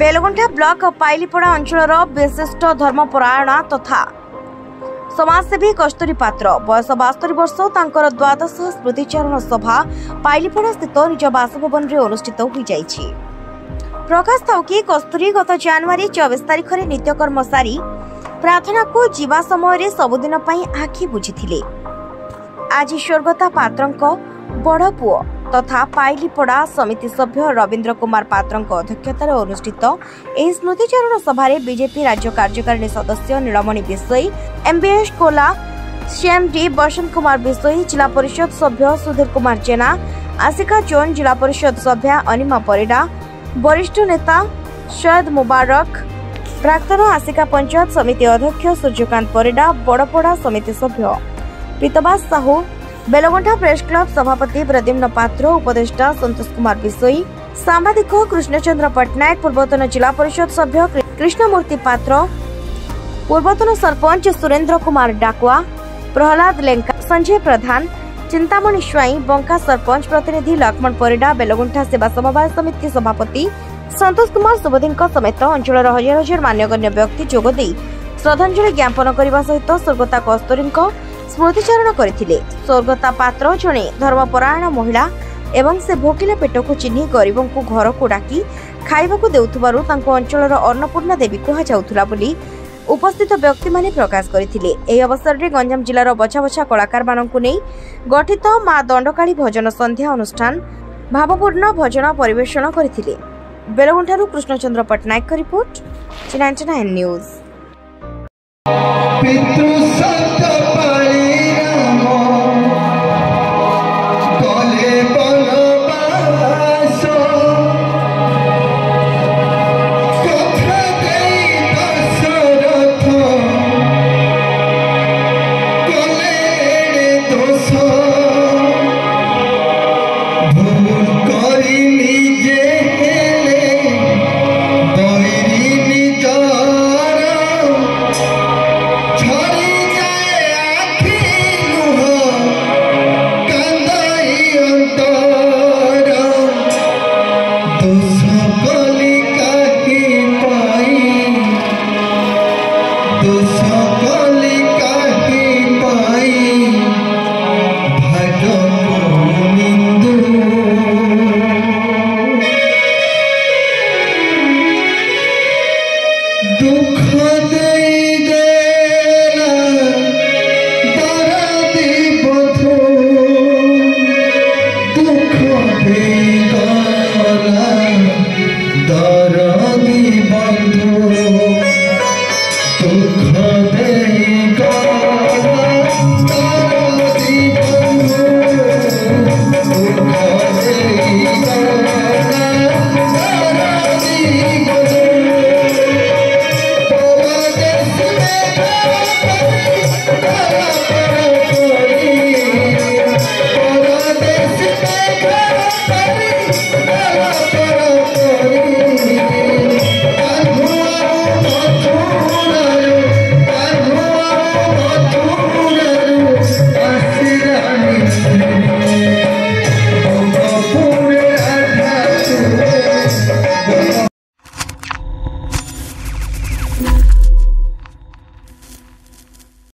बेलगुंठा block पाइलीपड़ा अंचल विशिष्ट धर्मपरायण तथा समाजसेवी कस्तूरी पात्र बयस 72 वर्ष तांकर द्वादश स्मृतिचारण सभा पाइलीपड़ा स्थित निज बासभवन में अनुष्ठित हो जाइछि। प्रकाश थाउ कि कस्तूरी गत जनवरी 24 तारिख में नित्यकर्म सारी प्रार्थना को जीवा समय सबुदिन आखि बुझी। आज स्वर्गता पात्र बड़ पुओ तथा पाइलीपड़ा समिति सभ्य रवींद्र कुमार पात्र अध्यक्षतार अनुष्ठित एही स्मृतिचारण सभा बीजेपी राज्य कार्यकारिणी सदस्य नीलमणि Bishoi, MBS Cola, CMD Basant Kumar Bishoi, जिला परिषद सभ्य सुधीर कुमार जेना, आशिका जोन, जिला परिषद सभ्य अनिमा परिडा, वरिष्ठ नेता सैयद मुबारक, प्राक्तन आशिका पंचायत समिति अध्यक्ष सूर्यकांत परिडा, बड़पड़ा समिति सभ्य पीतबास साहू, बेलगुंठा प्रेस क्लब सभापति प्रद्युम्न पात्र, उपदेष्टा संतोष कुमार बिशोई, सांबादिक कृष्णचंद्र पट्टनायक, पूर्वतन जिला परिषद सभ्य कृष्णमूर्ति पात्र, पूर्वतन सरपंच सुरेंद्र कुमार डाकुआ, प्रहलाद लेंका, संजय प्रधान, चिंतामणि स्वाई, बंका सरपंच प्रतिनिधि लक्ष्मण परिडा, बेलगुंठा सेवा समवाय समिति सभापति संतोष कुमार सुबोधी समेत अंचल हजार हजार मान्यगण्य व्यक्ति जोगदे श्रद्धांजलि ज्ञापन करने सहित स्वर्गता कस्तूरी स्मृतिचारण करथिले। स्वर्गता पात्र जणे धर्मपरायण महिला एवं से भोकिला पेट को चिन्ह गरीबों को घर को डाकी खाइबाकू देउथबारु तांको अंचलर अन्नपूर्णा देवी कहा जाउथुला बोली उपस्थित व्यक्ति माने प्रकाश करथिले। एही अवसर रे गंजाम जिलार बछा बछा कलाकार माननकु नै गठित मां दंडकाली भजन संध्या अनुष्ठान भावपूर्ण भजन परिवेषण करथिले। बेलगुंठारू कृष्णचंद्र पट्टनायक रिपोर्ट, 99 न्यूज।